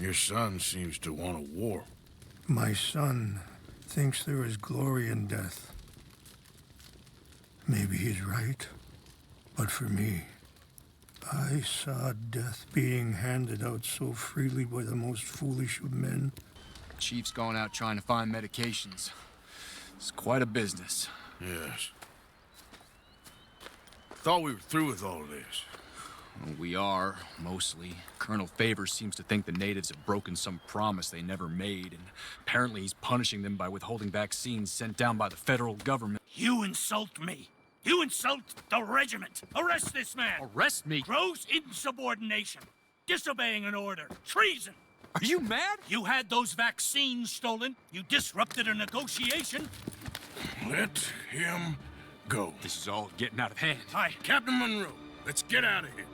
Your son seems to want a war. My son thinks there is glory in death. Maybe he's right, but for me, I saw death being handed out so freely by the most foolish of men. Chief's going out trying to find medications. It's quite a business. Yes. Thought we were through with all this. Well, we are, mostly. Colonel Favors seems to think the natives have broken some promise they never made, and apparently he's punishing them by withholding vaccines sent down by the federal government. You insult me. You insult the regiment. Arrest this man. Arrest me? Gross insubordination. Disobeying an order. Treason. Are you mad? You had those vaccines stolen. You disrupted a negotiation. Let him go. This is all getting out of hand. Hi. Captain Monroe, let's get out of here.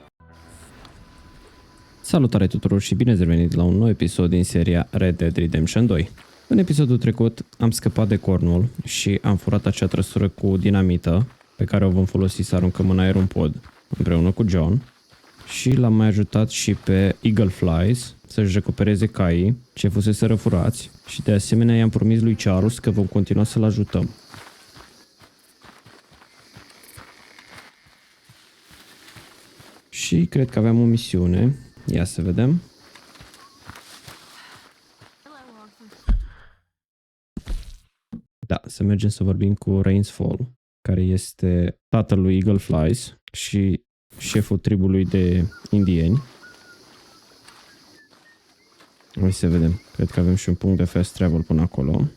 Salutare tuturor și bine ați revenit la un nou episod din seria Red Dead Redemption 2. În episodul trecut am scăpat de Cornwall și am furat acea trăsură cu dinamită pe care o vom folosi să aruncăm în aer un pod împreună cu John și l-am mai ajutat și pe Eagle Flies să-și recupereze caii ce fusese răfurați și de asemenea i-am promis lui Charles că vom continua să-l ajutăm. Și cred că aveam o misiune. Ia să vedem. Da, să mergem să vorbim cu Rainsfall, care este tatăl lui Eagle Flies și șeful tribului de indieni. Hai să vedem. Cred că avem și un punct de fast travel până acolo.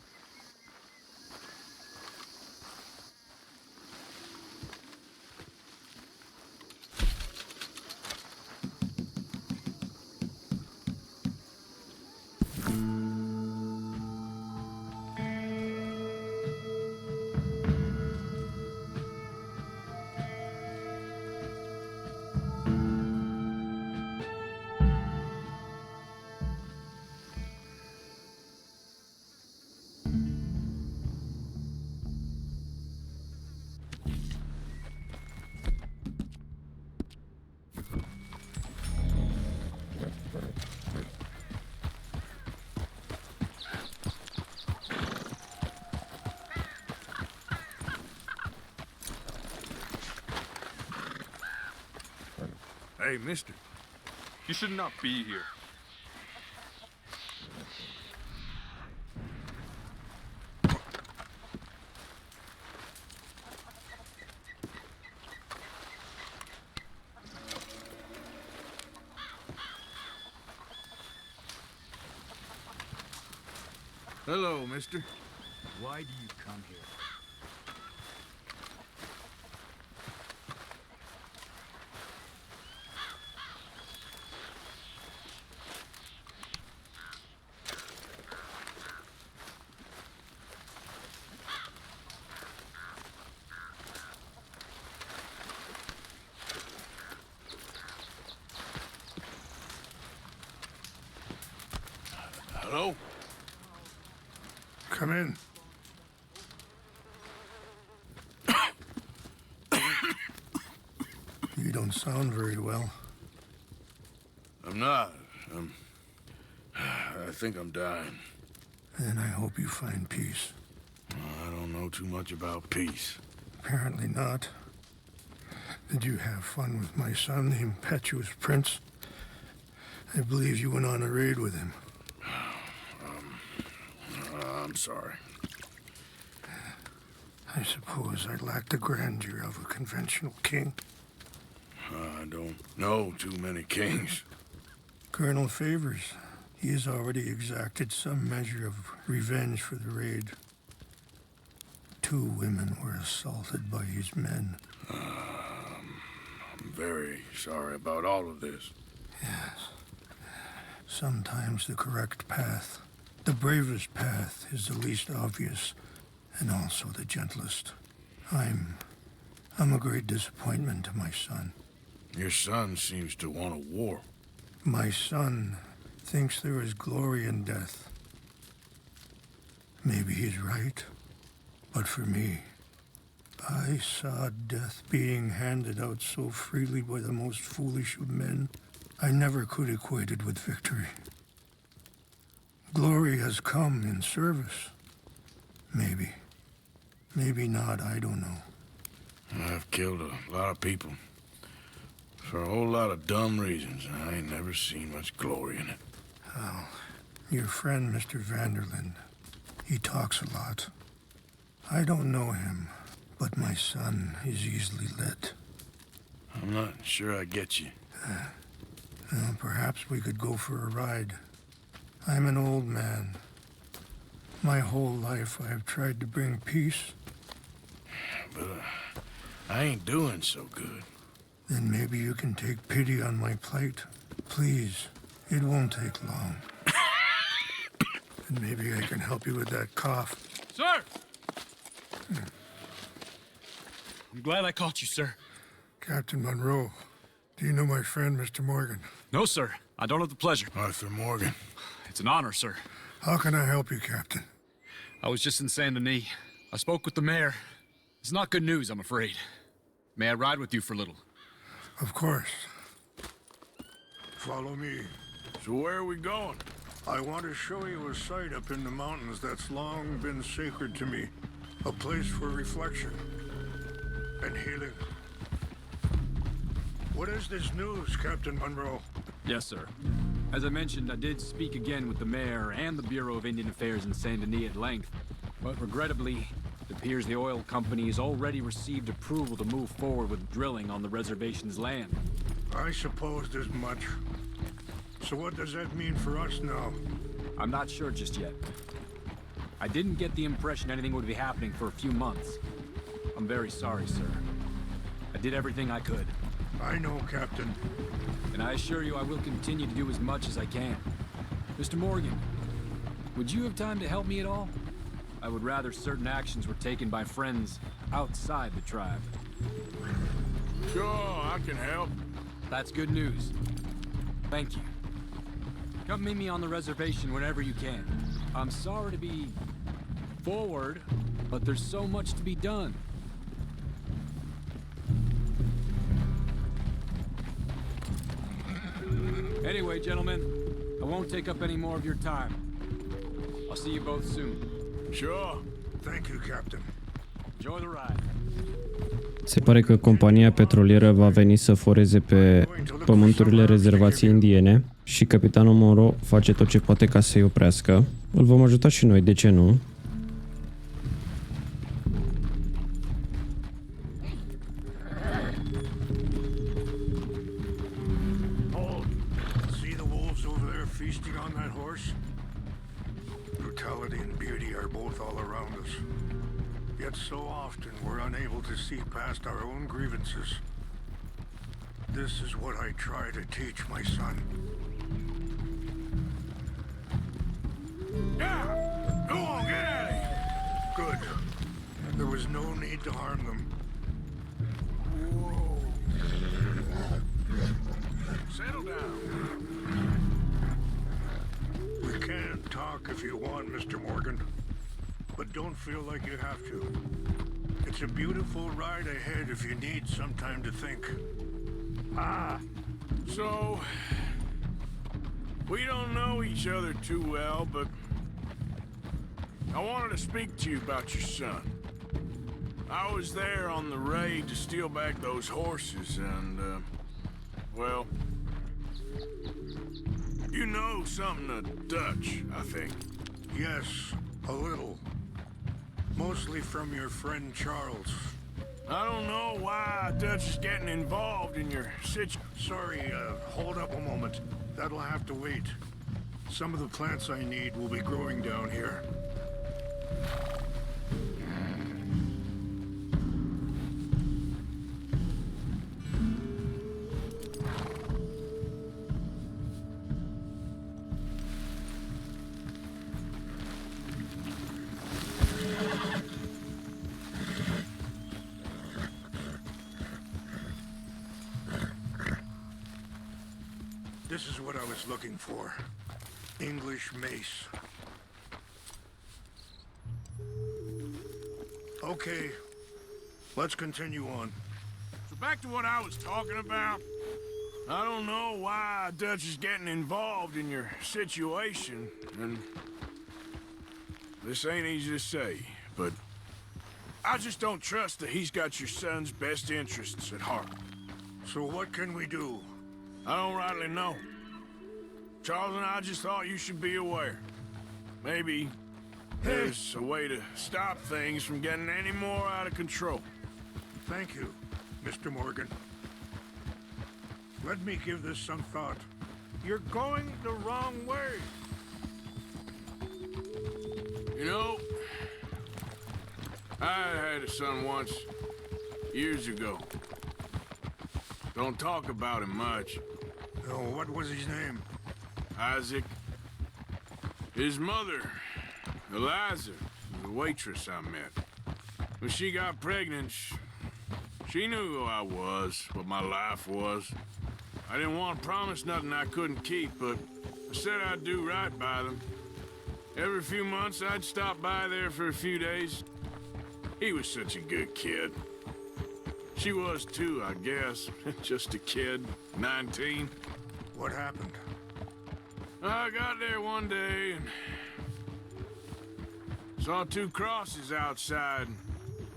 Hey, mister. You should not be here. Hello, mister. Why do you come here? Hello? Come in. You don't sound very well. I'm not. I think I'm dying. Then I hope you find peace. I don't know too much about peace. Apparently not. Did you have fun with my son, the impetuous prince? I believe you went on a raid with him. I'm sorry. I suppose I lack the grandeur of a conventional king. I don't know too many kings. Colonel Favors, he has already exacted some measure of revenge for the raid. 2 women were assaulted by his men. I'm very sorry about all of this. Yes. Sometimes the correct path, the bravest path, is the least obvious and also the gentlest. I'm a great disappointment to my son. Your son seems to want a war. My son thinks there is glory in death. Maybe he's right, but for me, I saw death being handed out so freely by the most foolish of men. I never could equate it with victory. Glory has come in service. Maybe. Maybe not, I don't know. I've killed a lot of people. For a whole lot of dumb reasons, and I ain't never seen much glory in it. Oh, your friend, Mr. Vanderlinde, he talks a lot. I don't know him, but my son is easily led. I'm not sure I get you. Well, perhaps we could go for a ride. I'm an old man. My whole life I have tried to bring peace. But I ain't doing so good. Then maybe you can take pity on my plight. Please, it won't take long. And maybe I can help you with that cough. Sir! I'm glad I caught you, sir. Captain Monroe, do you know my friend, Mr. Morgan? No, sir. I don't have the pleasure. Arthur Morgan. It's an honor, sir. How can I help you, Captain? I was just in Saint Denis. I spoke with the mayor. It's not good news, I'm afraid. May I ride with you for a little? Of course. Follow me. So where are we going? I want to show you a site up in the mountains that's long been sacred to me. A place for reflection and healing. What is this news, Captain Monroe? Yes, sir. As I mentioned, I did speak again with the mayor and the Bureau of Indian Affairs in Saint Denis at length. But regrettably, it appears the oil company has already received approval to move forward with drilling on the reservation's land. I supposed as much. So what does that mean for us now? I'm not sure just yet. I didn't get the impression anything would be happening for a few months. I'm very sorry, sir. I did everything I could. I know, Captain. And I assure you I will continue to do as much as I can. Mr. Morgan, would you have time to help me at all? I would rather certain actions were taken by friends outside the tribe. Sure, I can help. That's good news. Thank you. Come meet me on the reservation whenever you can. I'm sorry to be forward, but there's so much to be done. Anyway, gentlemen, I won't take up any more of your time. I'll see you both soon. Sure. Thank you, Captain. Enjoy the ride. Se pare că compania petrolieră va veni să foreze pe pământurile rezervației indiene și capitanul Monroe face tot ce poate ca să-i oprească. Îl vom ajuta și noi, de ce nu? See the wolves over there feasting on that horse? Brutality and beauty are both all around us. Yet so often we're unable to see past our own grievances. This is what I try to teach my son. Yeah! Go on, get at him! Good. There was no need to harm them. Whoa. Settle down. We can talk if you want, Mr. Morgan. But don't feel like you have to. It's a beautiful ride ahead if you need some time to think. So, we don't know each other too well, but I wanted to speak to you about your son. I was there on the raid to steal back those horses, and, well, you know something of Dutch, I think. Yes, a little. Mostly from your friend Charles. I don't know why Dutch is getting involved in your situation. Sorry, hold up a moment. That'll have to wait. Some of the plants I need will be growing down here. This is what I was looking for. English mace. Okay, let's continue on. So back to what I was talking about. I don't know why Dutch is getting involved in your situation, and this ain't easy to say, but I just don't trust that he's got your son's best interests at heart. So what can we do? I don't rightly know. Charles and I just thought you should be aware. Maybe there's a way to stop things from getting any more out of control. Thank you, Mr. Morgan. Let me give this some thought. You're going the wrong way. You know, I had a son once, years ago. Don't talk about him much. Oh, what was his name? Isaac. His mother, Eliza, was a waitress I met. When she got pregnant, she knew who I was, what my life was. I didn't want to promise nothing I couldn't keep, but I said I'd do right by them. Every few months, I'd stop by there for a few days. He was such a good kid. She was too, I guess. Just a kid, 19. What happened? I got there one day and saw 2 crosses outside.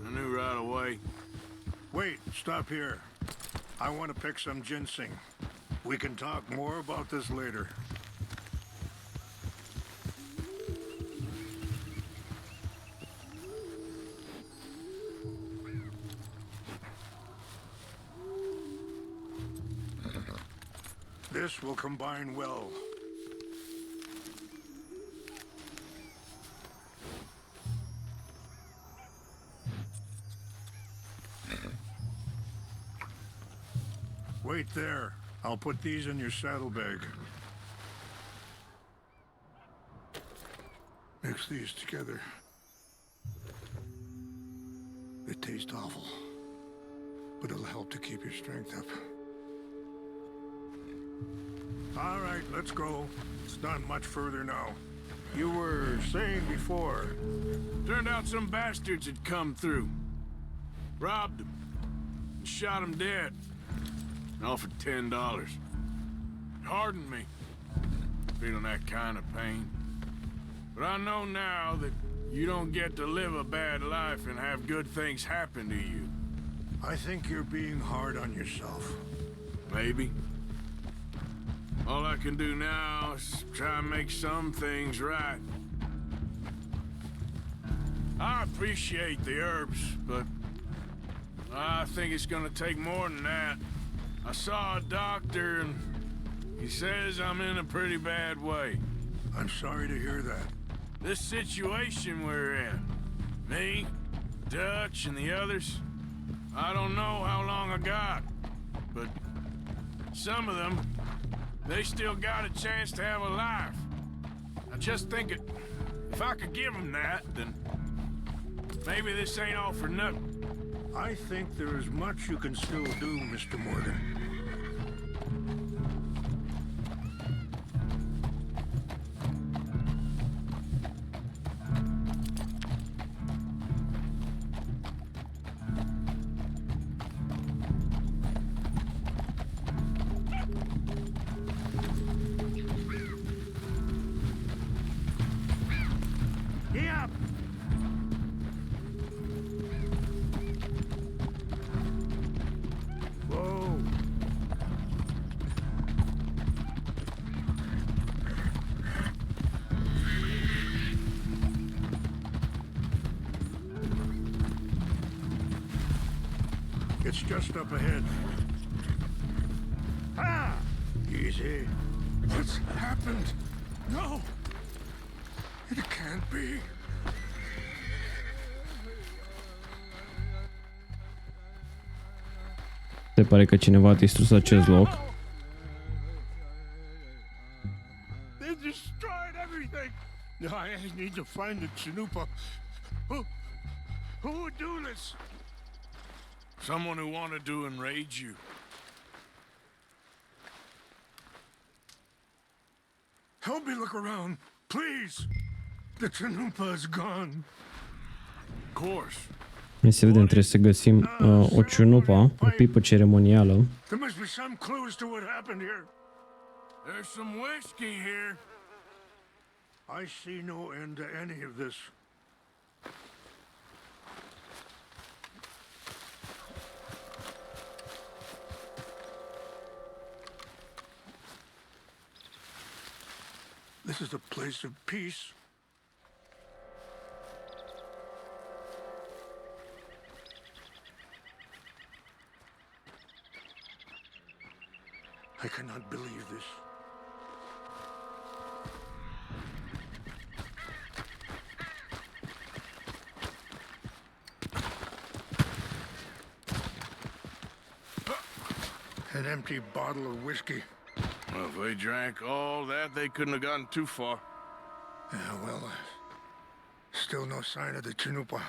I knew right away. Wait, stop here. I want to pick some ginseng. We can talk more about this later. This will combine well. Wait there. I'll put these in your saddlebag. Mix these together. They taste awful, but it'll help to keep your strength up. All right, let's go. It's not much further now. You were saying before... Turned out some bastards had come through. Robbed him. And shot him dead. And offered $10. It hardened me. Feeling that kind of pain. But I know now that you don't get to live a bad life and have good things happen to you. I think you're being hard on yourself. Maybe. All I can do now is try and make some things right. I appreciate the herbs, but I think it's gonna take more than that. I saw a doctor and he says I'm in a pretty bad way. I'm sorry to hear that. This situation we're in, me, Dutch, and the others, I don't know how long I got, but some of them, they still got a chance to have a life. I just think if I could give them that, then maybe this ain't all for nothing. I think there is much you can still do, Mr. Morgan. Yeah. Whoa. It's just up ahead. Ah! Easy. What's happened? No! It can't be. Se pare că cineva a distrus acest loc. They destroyed everything. I need to find the Chanupa. Who would do this? Someone who wanted to enrage you. Help me look around, please. The Chanupa is gone. Of course. Hai să vedem, trebuie să găsim o ciunupa, o pipă ceremonială. There must be some clues to what happened here. There's some whiskey here. I see no end to any of this. This is a place of peace. I cannot believe this. An empty bottle of whiskey. Well, if they drank all that, they couldn't have gotten too far. Yeah, well, still no sign of the Chanupa.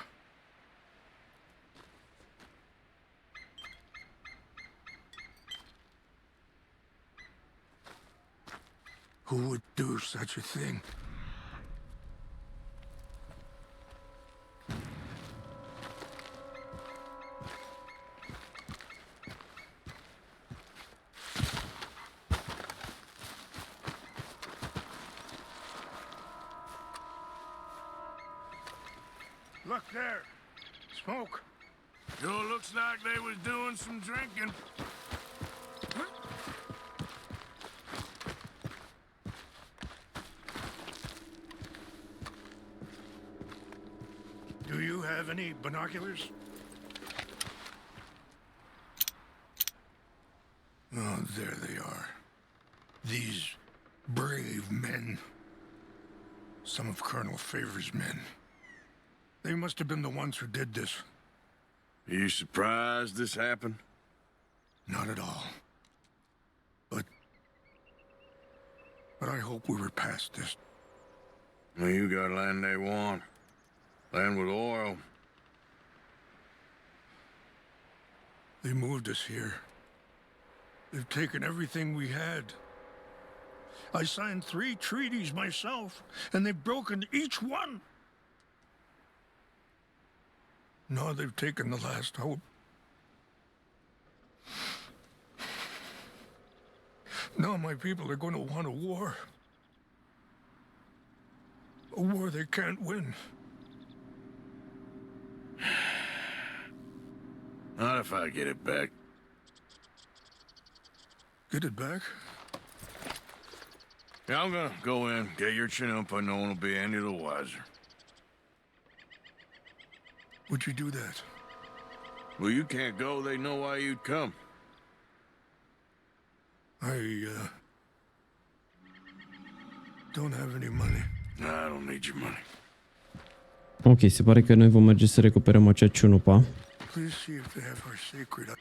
Who would do such a thing? Look there. Smoke. Sure looks like they was doing some drinking. Do you have any binoculars? Oh, there they are. These brave men. Some of Colonel Favor's men. They must have been the ones who did this. Are you surprised this happened? Not at all. But I hope we were past this. Well, you got land they want. Land with oil. They moved us here. They've taken everything we had. I signed 3 treaties myself, and they've broken each one. Now they've taken the last hope. Now my people are going to want a war. A war they can't win. Not if I get it back. Get it back? Yeah, I'm gonna go in, get your Chinook, but no one will be any the wiser. Would you do that? Well, you can't go, they know why you'd come. I don't have any money. No, I don't need your money. Ok, se pare că noi vom merge să recuperăm acea ciunupa. Please see if they have our sacred.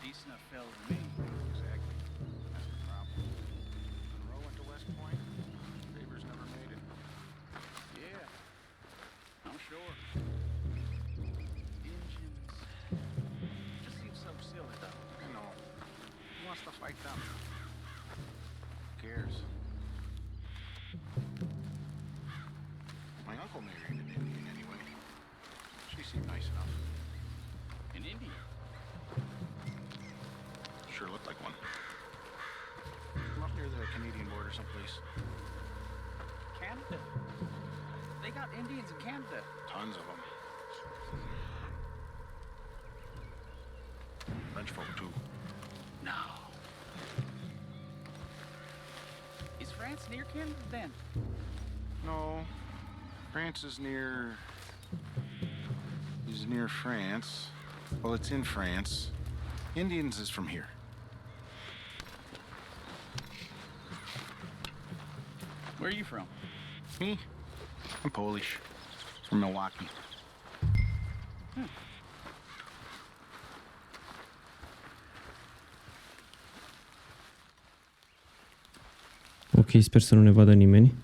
Decent enough fella to me. Exactly. That's the problem. Monroe went to West Point. Favors never made it. Yeah, I'm sure. Engines. Just seems so silly, though. I know. Who wants to fight them? Who cares? My uncle married an Indian anyway. She seemed nice enough. An Indian? Sure looked like one. From up near the Canadian border someplace. Canada? They got Indians in Canada. Tons of them. French folk too. No. Is France near kin then? No, France is near. Is near France. Well, it's in France. Indians is from here. Where are you from? Me? I'm Polish. From Milwaukee. Ok, sper să nu ne vadă nimeni.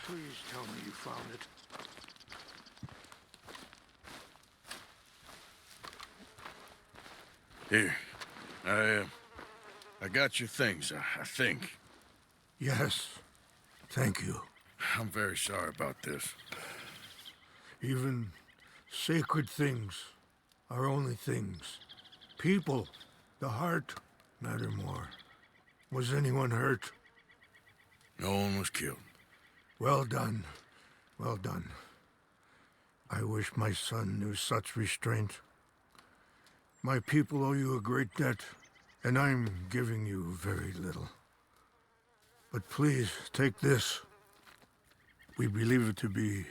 Please tell me you found it. Here. I got your things, I think. Yes. Thank you. I'm very sorry about this. Even sacred things are only things. People, the heart, matter more. Was anyone hurt? No one was killed. Well done. Well done. I wish my son knew such restraint. My people owe you a great debt, and I'm giving you very little. But please, take this. We believe it to be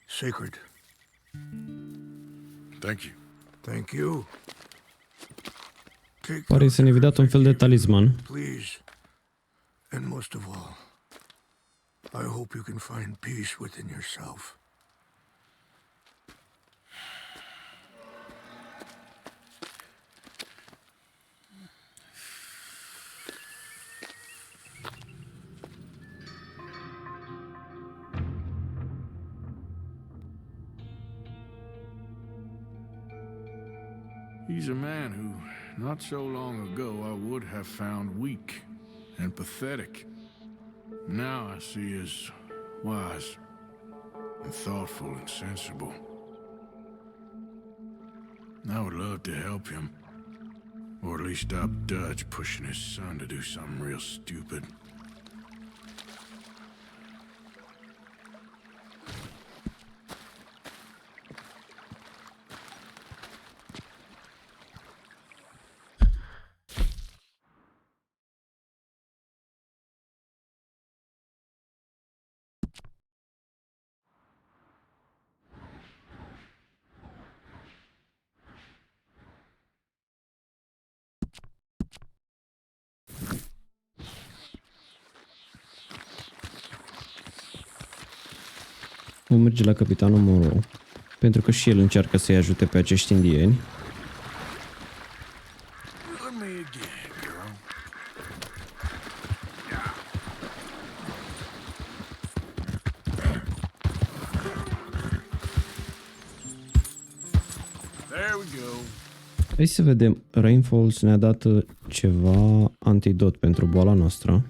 sacred. Thank you. Thank you. Take Pare să ne fi dat un fel de talisman. please. And most of all, I hope you can find peace within yourself. He's a man who, not so long ago, I would have found weak and pathetic. Now I see as wise and thoughtful and sensible. I would love to help him, or at least stop Dutch pushing his son to do something real stupid. Vom merge la Capitanul Monroe, pentru că și el încearcă să-i ajute pe acești indieni. Let me again, girl. There we go. Hai să vedem, Rainfalls ne-a dat ceva antidot pentru boala noastră.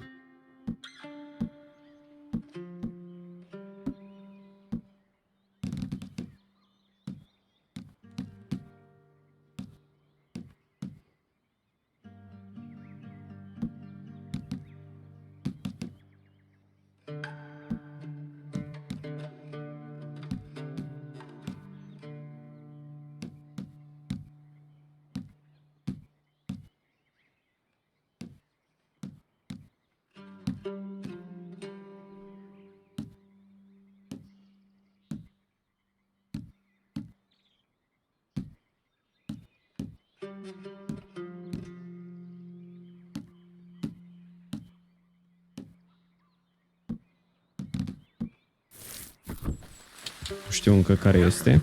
Nu știu încă care este.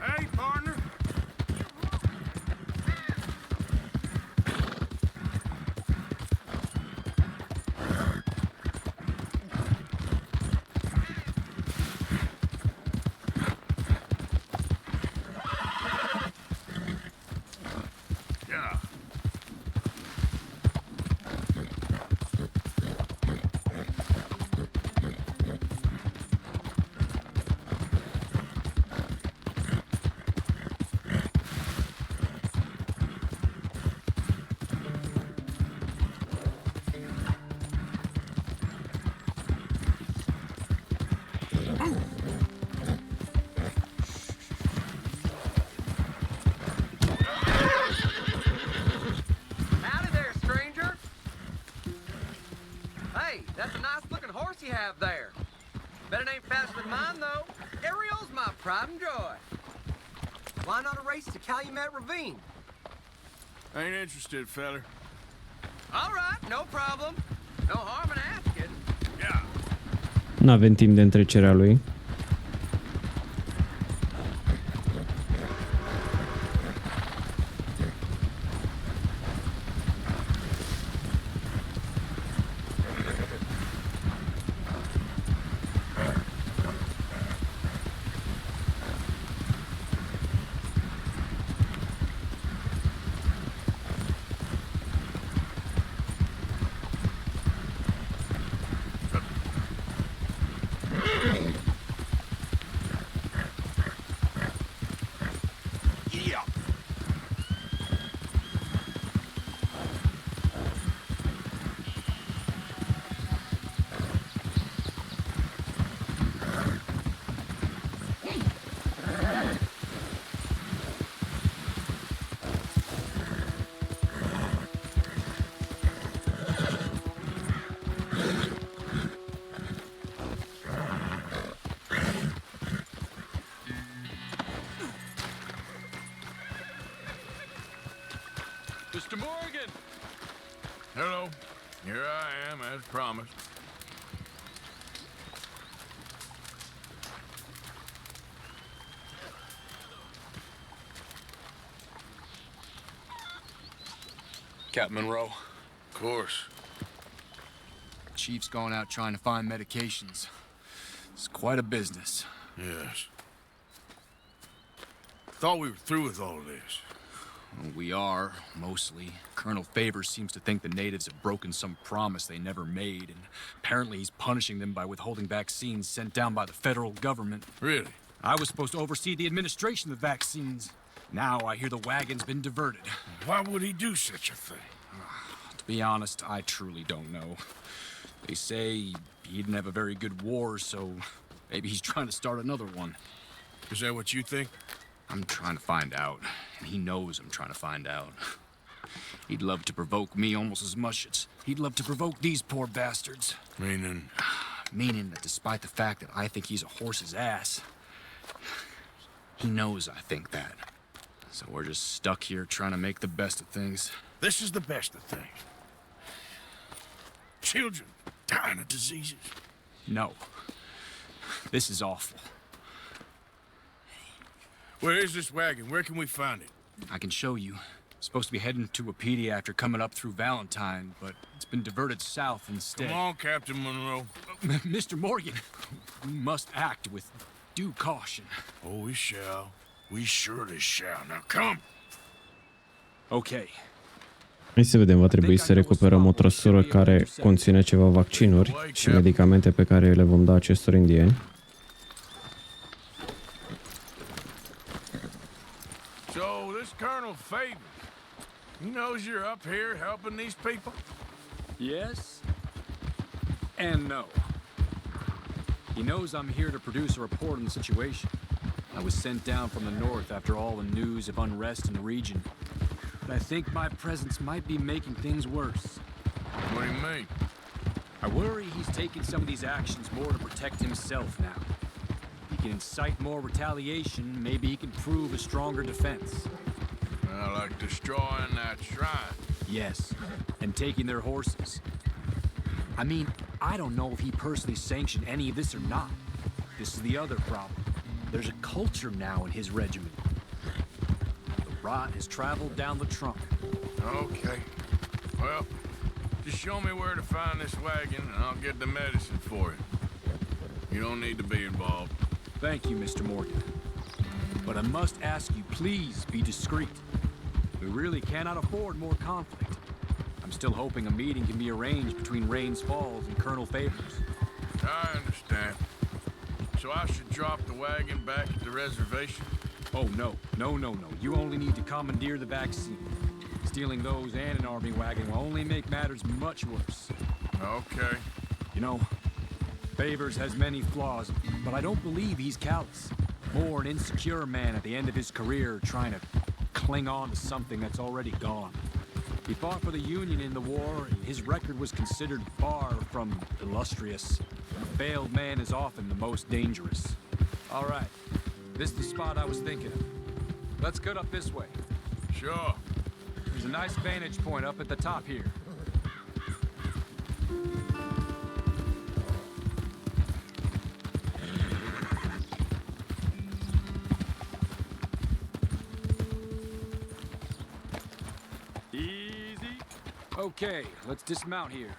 Hey, partner. Yeah. Howdy there, stranger. Hey, that's a nice looking horse you have there. Bet it ain't faster than mine, though. Ariel's my pride and joy. Why not a race to Calumet Ravine? Ain't interested, feller. All right, no problem. No harm in asking. Yeah. N-avem timp de întrecerea lui. Yeah. Mr. Morgan! Hello. Here I am, as promised. Captain Monroe. Of course. Chief's gone out trying to find medications. It's quite a business. Yes. Thought we were through with all of this. Well, we are, mostly. Colonel Favors seems to think the natives have broken some promise they never made, and apparently he's punishing them by withholding vaccines sent down by the federal government. Really? I was supposed to oversee the administration of the vaccines. Now I hear the wagon's been diverted. Why would he do such a thing? To be honest, I truly don't know. They say he didn't have a very good war, so maybe he's trying to start another one. Is that what you think? I'm trying to find out, and he knows I'm trying to find out. He'd love to provoke me almost as much as he'd love to provoke these poor bastards. Meaning? Meaning that despite the fact that I think he's a horse's ass, he knows I think that. So we're just stuck here trying to make the best of things. This is the best of things. Children dying of diseases. No. This is awful. Where is this wagon? Where can we find it? I can show you. Supposed to be heading to Wapiti after coming up through Valentine, but it's been diverted south instead. Come on, Captain Monroe. Mr. Morgan, we must act with due caution. Oh, we shall. We surely shall. Now come. Okay. Hai să vedem, va trebui să recuperăm o trăsură care conține ceva vaccinuri și medicamente pe care le vom da acestor indieni. So, this Colonel Favors, he knows you're up here helping these people? Yes and no. He knows I'm here to produce a report on the situation. I was sent down from the north after all the news of unrest in the region. But I think my presence might be making things worse. What do you mean? I worry he's taking some of these actions more to protect himself now. He can incite more retaliation, maybe he can prove a stronger defense. Like destroying that shrine. Yes, and taking their horses. I mean, I don't know if he personally sanctioned any of this or not. This is the other problem. There's a culture now in his regiment. The rot has traveled down the trunk. Okay. Well, just show me where to find this wagon and I'll get the medicine for you. You don't need to be involved. Thank you, Mr. Morgan. But I must ask you, please be discreet. We really cannot afford more conflict. I'm still hoping a meeting can be arranged between Rains Falls and Colonel Favors. I understand. So I should drop the wagon back at the reservation? Oh, no. You only need to commandeer the vaccine. Stealing those and an army wagon will only make matters much worse. Okay. You know, Favors has many flaws, but I don't believe he's callous. More an insecure man at the end of his career trying to cling on to something that's already gone. He fought for the Union in the war, and his record was considered far from illustrious. A failed man is often the most dangerous. All right, this is the spot I was thinking of. Let's get up this way. Sure. There's a nice vantage point up at the top here. Easy. Okay, let's dismount here.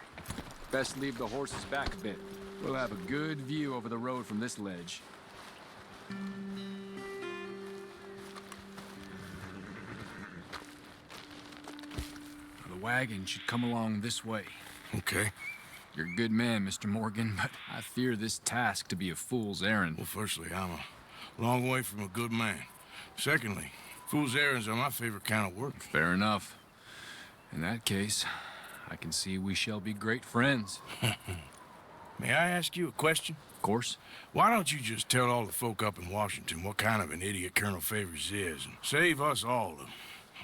Best leave the horses back a bit. We'll have a good view over the road from this ledge. The wagon should come along this way. Okay. You're a good man, Mr. Morgan, but I fear this task to be a fool's errand. Well, firstly, I'm a long way from a good man. Secondly, fool's errands are my favorite kind of work. Fair enough. In that case, I can see we shall be great friends. May I ask you a question? Of course. Why don't you just tell all the folk up in Washington what kind of an idiot Colonel Favors is and save us all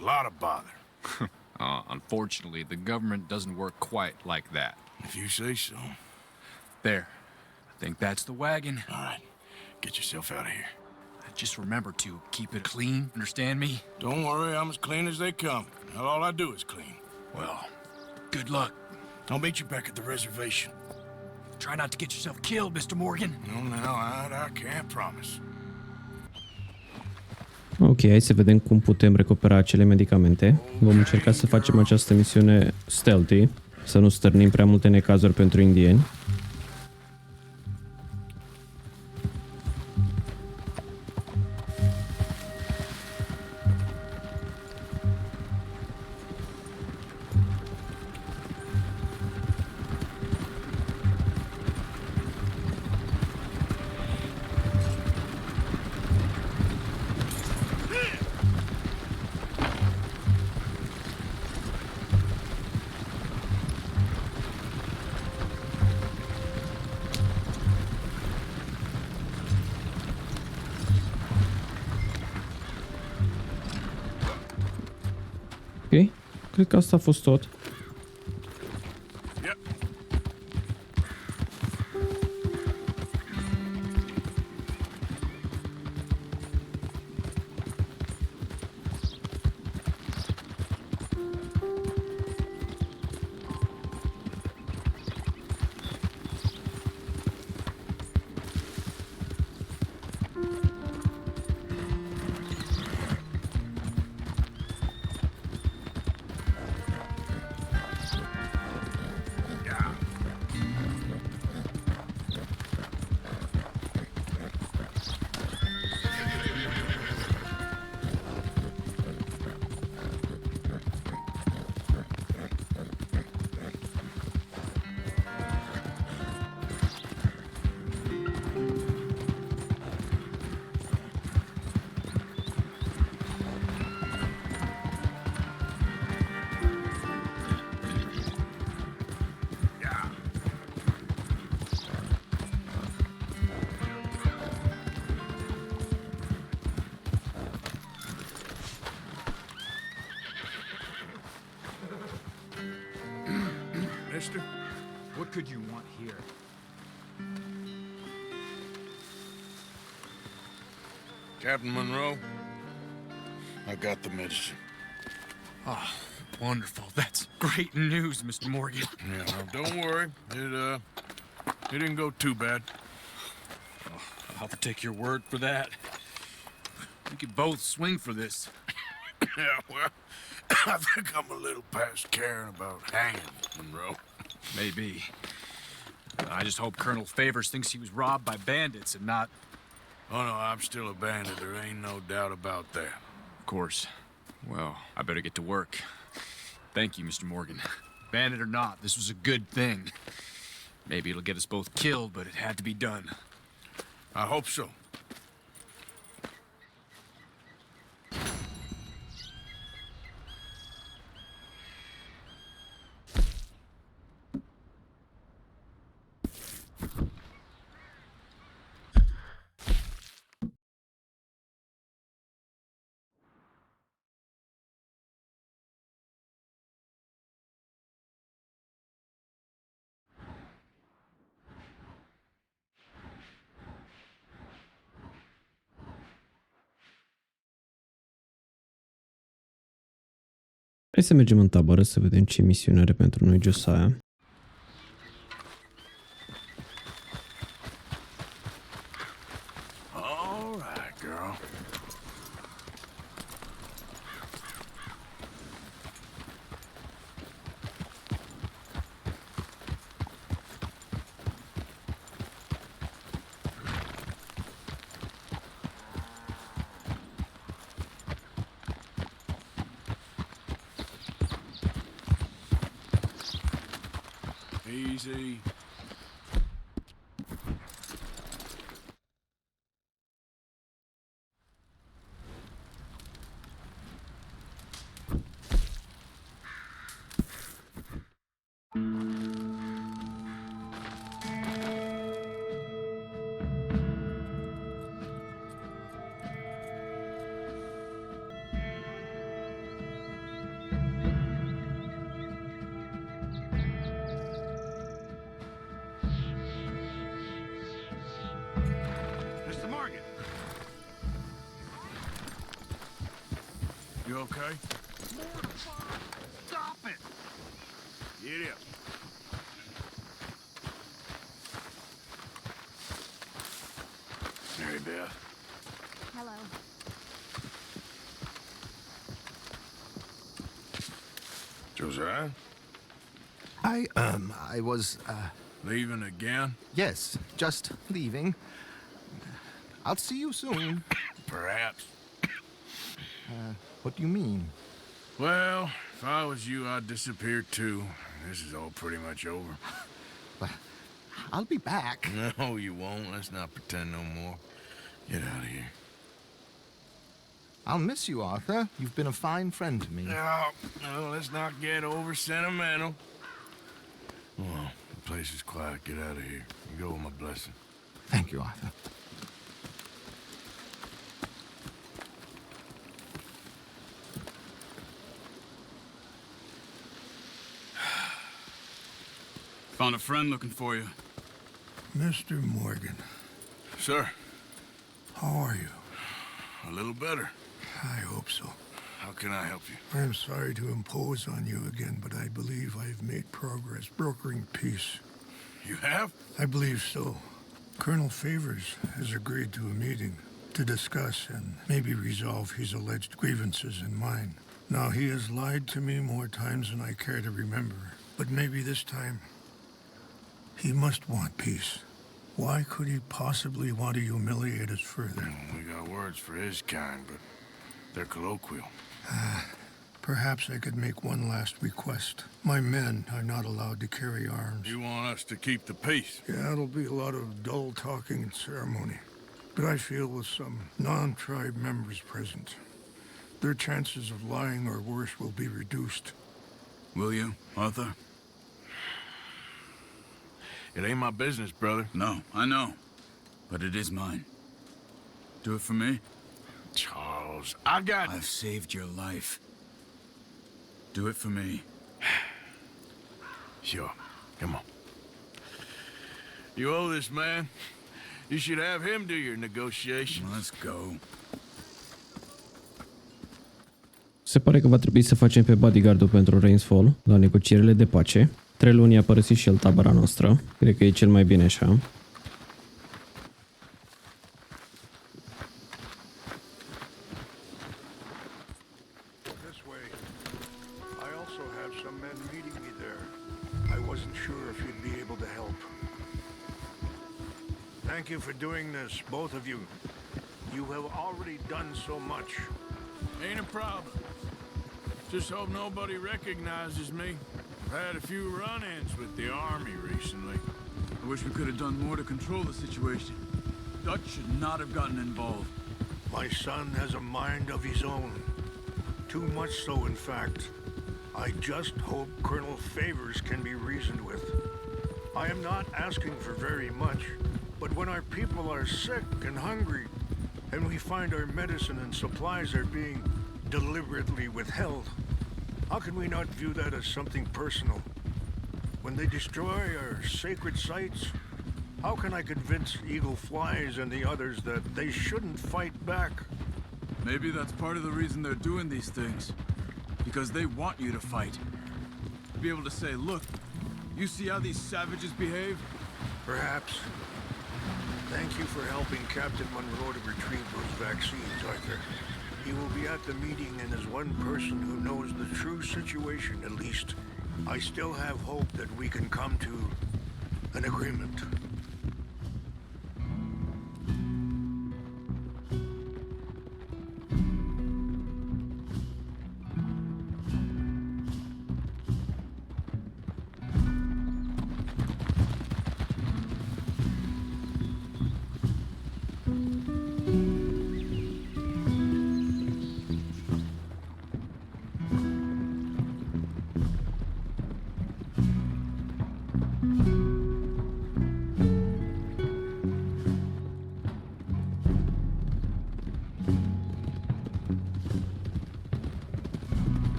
a lot of bother? Unfortunately, the government doesn't work quite like that. If you say so. There. I think that's the wagon. All right. Get yourself out of here. Just remember to keep it clean, understand me? Don't worry, I'm as clean as they come. Now all I do is clean. Well, good luck. I'll meet you back at the reservation. Try not to get yourself killed, Mr. Morgan. No, I can't promise. Ok, hai să vedem cum putem recupera acele medicamente. Vom încerca să facem această misiune stealthy, să nu stârnim prea multe necazuri pentru indieni. Ok, cred că asta a fost tot. mister? What could you want here? Captain Monroe, I got the medicine. Oh, wonderful. That's great news, Mr. Morgan. Yeah, well, don't worry. It didn't go too bad. I'll have to take your word for that. We could both swing for this. Yeah, well, I think I'm a little past caring about hanging, Monroe. Maybe. I just hope Colonel Favors thinks he was robbed by bandits and not... Oh, no, I'm still a bandit. There ain't no doubt about that. Of course. Well, I better get to work. Thank you, Mr. Morgan. Bandit or not, this was a good thing. Maybe it'll get us both killed, but it had to be done. I hope so. Hai să mergem în tabără să vedem ce misiune are pentru noi Josiah. All right, girl. Easy. Mr. Morgan! You okay? Stop it! Get up. Mary Beth. Hello. Josiah? I was, Leaving again? yes, just leaving. I'll see you soon. Perhaps. What do you mean? Well, if I was you, I'd disappear too. This is all pretty much over. Well, I'll be back. No, you won't. Let's not pretend no more. Get out of here. I'll miss you, Arthur. You've been a fine friend to me. No, let's not get over sentimental. Well, the place is quiet. Get out of here. You go with my blessing. Thank you, Arthur. Found a friend looking for you. Mr. Morgan, Sir, how are you? a little better. I hope so. How can I help you? I'm sorry to impose on you again, but I believe I've made progress brokering peace. You have? I believe so. Colonel Favors has agreed to a meeting to discuss and maybe resolve his alleged grievances and mine. Now, he has lied to me more times than I care to remember, but maybe this time he must want peace. Why could he possibly want to humiliate us further? We got words for his kind, but they're colloquial. Perhaps I could make one last request. My men are not allowed to carry arms. You want us to keep the peace? Yeah, it'll be a lot of dull talking and ceremony. But I feel with some non-tribe members present, their chances of lying or worse will be reduced. Will you, Arthur? It ain't my business, brother. No, I know. But it is mine. Do it for me? Charles, I got... I've saved your life. Do it for me. Sure. Come on. You owe this man. You should have him do your negotiations. Let's go. Se pare că va trebui să facem pe bodyguard-ul pentru Rainsfall la negocierile de pace. 3 luni a părăsit și el tabăra noastră. Cred că e cel mai bine așa. This way. I also have some men meeting me there. I wasn't sure if you'd be able to help. Thank you for doing this, both of you. You have already done so much. Ain't a problem. Just hope nobody recognizes me. I've had a few run-ins with the army recently. I wish we could have done more to control the situation. Dutch should not have gotten involved. My son has a mind of his own. Too much so, in fact. I just hope Colonel Favors can be reasoned with. I am not asking for very much, but when our people are sick and hungry, and we find our medicine and supplies are being deliberately withheld, how can we not view that as something personal? When they destroy our sacred sites, how can I convince Eagle Flies and the others that they shouldn't fight back? Maybe that's part of the reason they're doing these things. Because they want you to fight. To be able to say, look, you see how these savages behave? Perhaps. Thank you for helping Captain Monroe to retrieve those vaccines, Arthur. He will be at the meeting, and as one person who knows the true situation, at least, I still have hope that we can come to an agreement.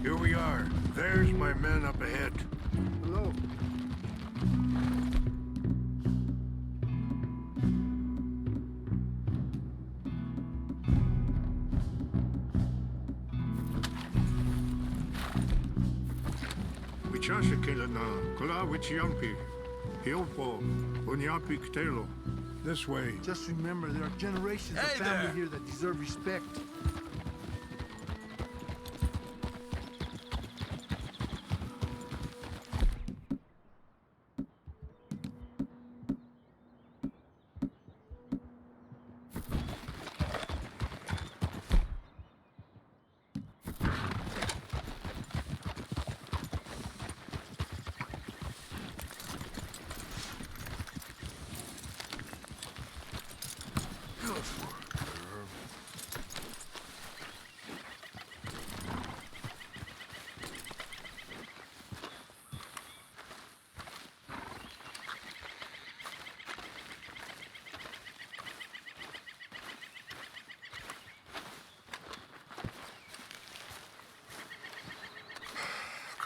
Here we are. There's my men up ahead. Hello. Wichasha Kelana, Kola Wichiampi, Hiopo, Unyapi Ktelo. This way. Just remember, there are generations of family here that deserve respect.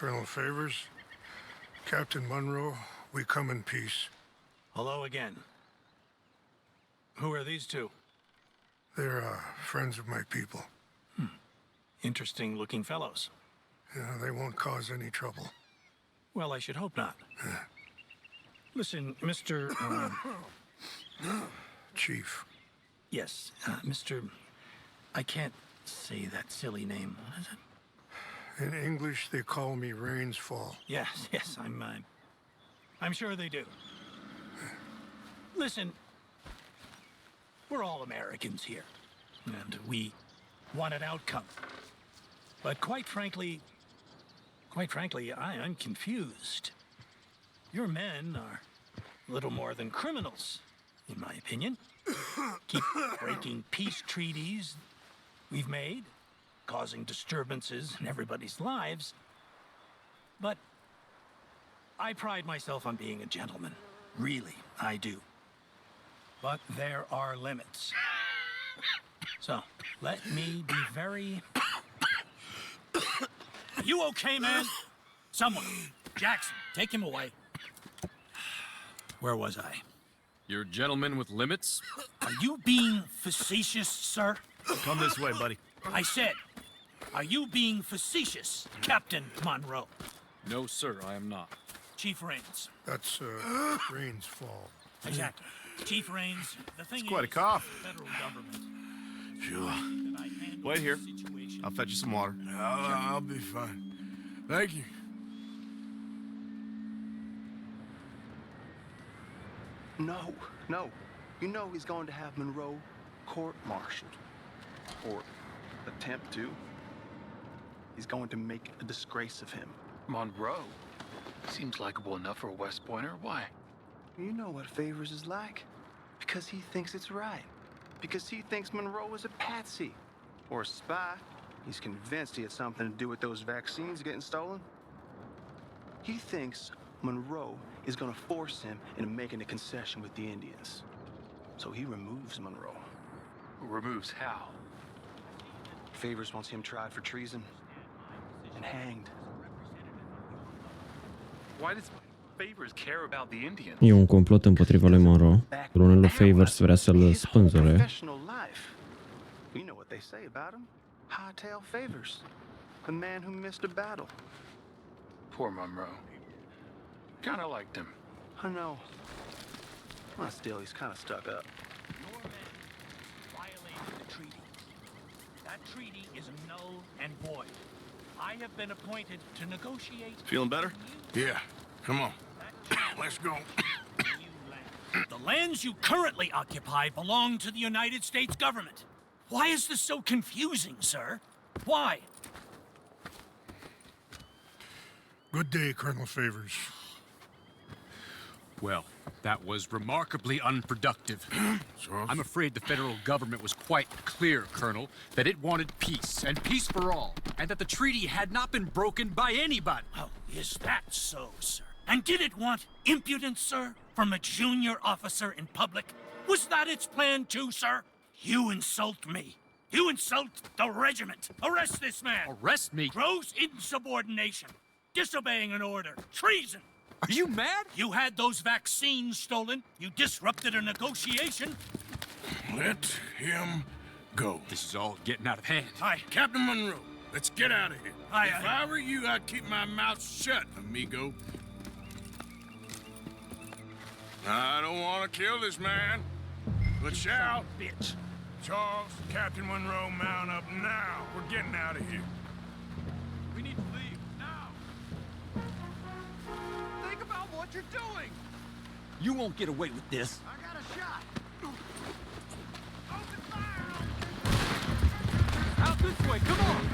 Colonel Favors, Captain Monroe, we come in peace. Hello again. Who are these two? They're friends of my people. Interesting looking fellows. Yeah, they won't cause any trouble. Well, I should hope not. Listen, Mr. Chief. Yes, Mr. I can't say that silly name. What is it? In English, they call me Rainsfall. Yes, I'm sure they do. Listen, we're all Americans here, and we want an outcome. But quite frankly, I'm confused. Your men are little more than criminals, in my opinion. Keep breaking peace treaties we've made, causing disturbances in everybody's lives. But I pride myself on being a gentleman, Really, I do. But there are limits. So, let me be very... Are you okay, man? Someone. Jackson, take him away. Where was I? You're a gentleman with limits? Are you being facetious, sir? Come this way, buddy. I said, are you being facetious, Captain Monroe? No, sir, I am not. Chief Raines. That's, Rain's fault. Exactly. Chief Raines, the thing It's quite a is, cough. the federal government. Sure. that I handle Wait here. the situation. I'll fetch you some water. I'll be fine. Thank you. No. You know he's going to have Monroe court-martialed. Or attempt to. He's going to make a disgrace of him. Monroe? Seems likable enough for a West Pointer. Why? You know what Favors is like. Because he thinks it's right. Because he thinks Monroe is a patsy. Or a spy. He's convinced he had something to do with those vaccines getting stolen. He thinks Monroe is going to force him into making a concession with the Indians. So he removes Monroe. Removes how? Favors wants him tried for treason and hanged. Why does Favors care about the Indians? E un complot împotriva lui Monroe. Colonelul Favors vrea să-l spânzure. Professional life. You know what they say about him. Hightail Favors. The man who missed a battle. Poor Monroe. Kinda liked him. I know. Well, still, he's kind of stuck up. Your men violated the treaty. That treaty is null and void. I have been appointed to negotiate... Feeling better? Yeah, come on. Let's go. The lands you currently occupy belong to the United States government. Why is this so confusing, sir? Why? Good day, Colonel Favors. Well, that was remarkably unproductive. I'm afraid the federal government was quite clear, Colonel, that it wanted peace, and peace for all, and that the treaty had not been broken by anybody. Oh, is that so, sir? And did it want impudence, sir, from a junior officer in public? Was that its plan too, sir? You insult me. You insult the regiment. Arrest this man. Arrest me? Gross insubordination. Disobeying an order. Treason. Are you mad? You had those vaccines stolen. You disrupted a negotiation. Let him go. This is all getting out of hand. Aye. Captain Monroe, let's get out of here. Aye, If aye. I were you, I'd keep my mouth shut, amigo. I don't want to kill this man, but shall. Bitch. Charles, Captain Monroe, mount up now. We're getting out of here. We need to leave now. Think about what you're doing. You won't get away with this. I got a shot. Open fire Out this way, come on!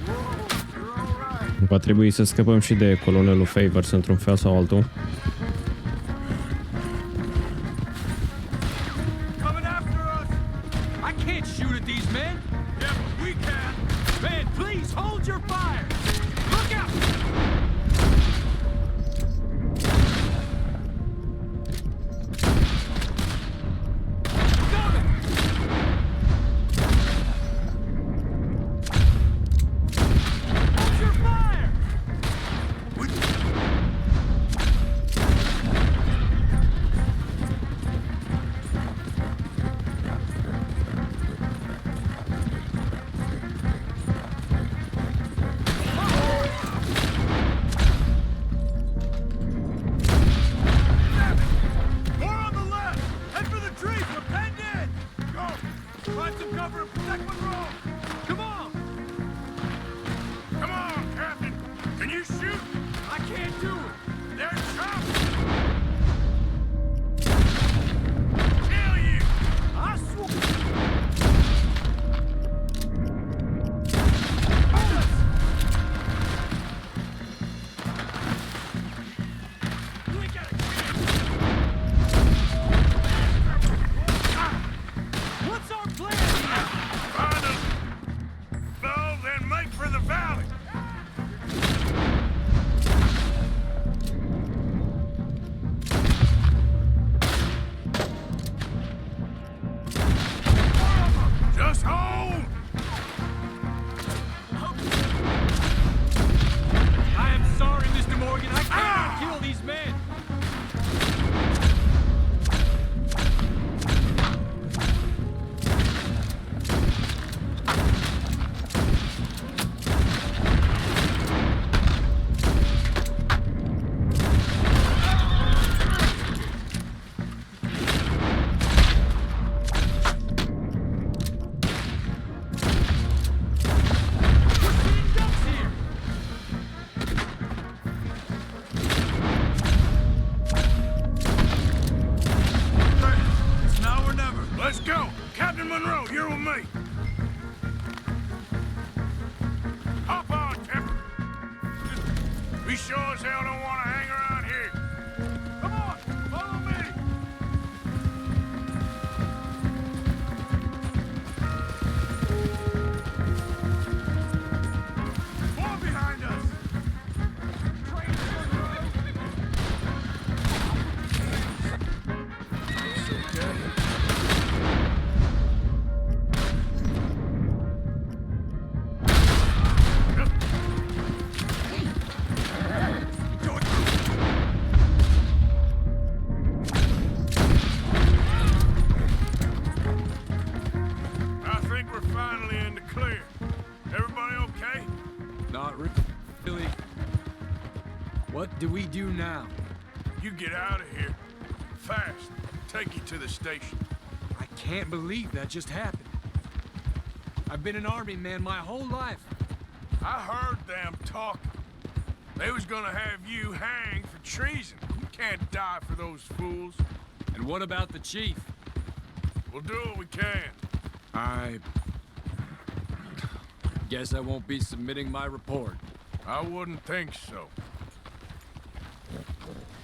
Whoa, you're all right. Va trebui să scăpăm și de colonelul Favors într-un fel sau altul. Coming after us! I can't shoot at these men! Yeah, but we can. Man, please hold your fire! Look out! Coming! Hold your fire! We sure as hell don't want to hang around here. Come on, follow me. More behind us. I think we're finally in the clear. Everybody okay? Not really. What do we do now? You get out of here. Fast. Take you to the station. I can't believe that just happened. I've been an army man my whole life. I heard them talking. They was gonna have you hanged for treason. You can't die for those fools. And what about the chief? We'll do what we can. I guess I won't be submitting my report. I wouldn't think so.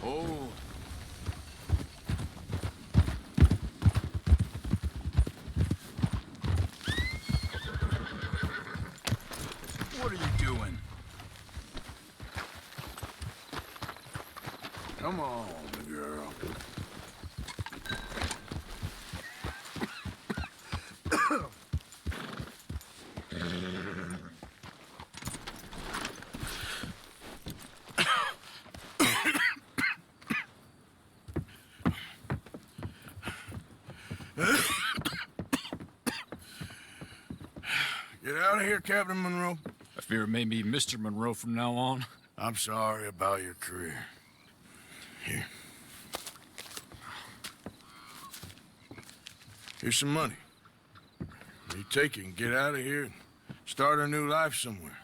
Oh. What are you doing? Come on, girl. Get out of here, Captain Monroe. I fear it may be Mr. Monroe from now on. I'm sorry about your career. Here. Here's some money. You take it and get out of here and start a new life somewhere.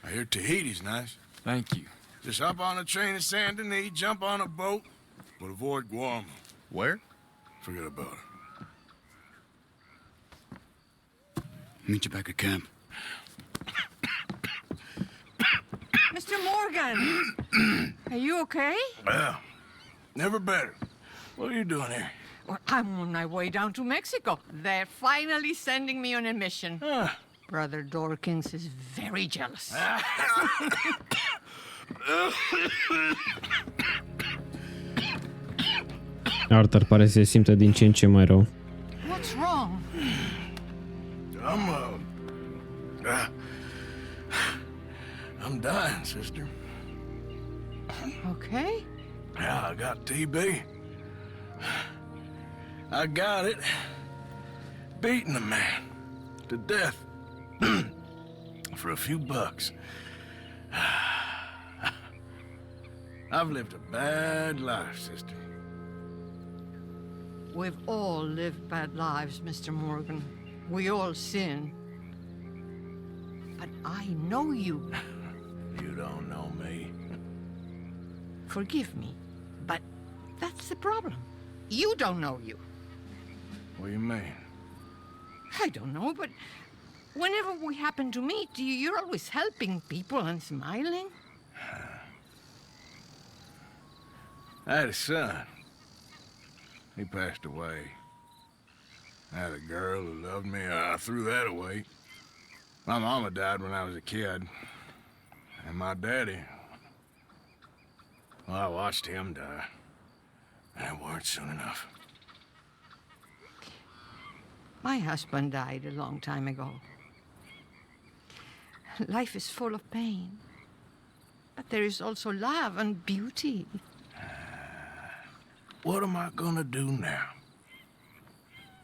I hear Tahiti's nice. Thank you. Just hop on a train to Saint Denis, jump on a boat, but avoid Guam. Where? Forget about it. Meet you back at camp. Mr. Morgan! Are you okay? Well, never better. What are you doing here? Well, I'm on my way down to Mexico. They're finally sending me on a mission. Brother Dorkins is very jealous. Arthur pare să se simtă din ce în ce mai rău. What's wrong? I'm dying, sister. Okay. Yeah, I got TB. I got it. Beating a man to death for a few bucks. I've lived a bad life, sister. We've all lived bad lives, Mr. Morgan. We all sin. But I know you. You don't know me. Forgive me, but that's the problem. You don't know you. What do you mean? I don't know, but whenever we happen to meet, you're always helping people and smiling. I had a son. He passed away. I had a girl who loved me. I threw that away. My mama died when I was a kid. And my daddy, well, I watched him die. And it weren't soon enough. My husband died a long time ago. Life is full of pain. But there is also love and beauty. What am I gonna do now?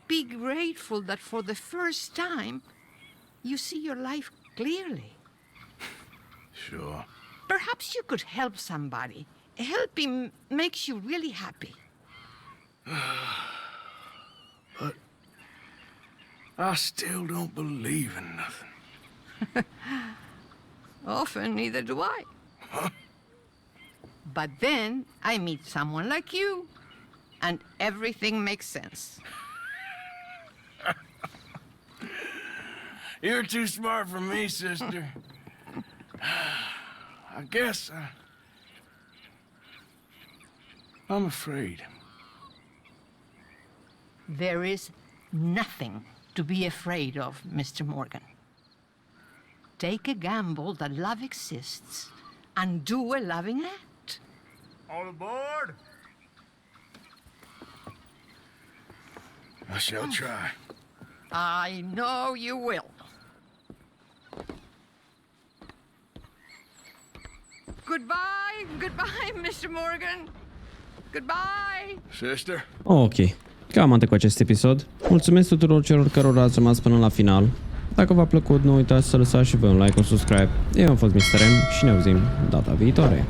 Be grateful that for the first time, you see your life clearly. Sure. Perhaps you could help somebody. Helping makes you really happy. But I still don't believe in nothing. Often, neither do I. But then I meet someone like you, and everything makes sense. You're too smart for me, sister. I I guess I'm afraid. There is nothing to be afraid of, Mr. Morgan. Take a gamble that love exists and do a loving act. All aboard? I shall try. I know you will. Goodbye, goodbye, Mr. Morgan. Goodbye. Sister? Ok, cam atât cu acest episod. Mulțumesc tuturor celor care ați rămas până la final. Dacă v-a plăcut, nu uitați să lăsați și voi un like, un subscribe. Eu am fost Mr. M și ne auzim data viitoare.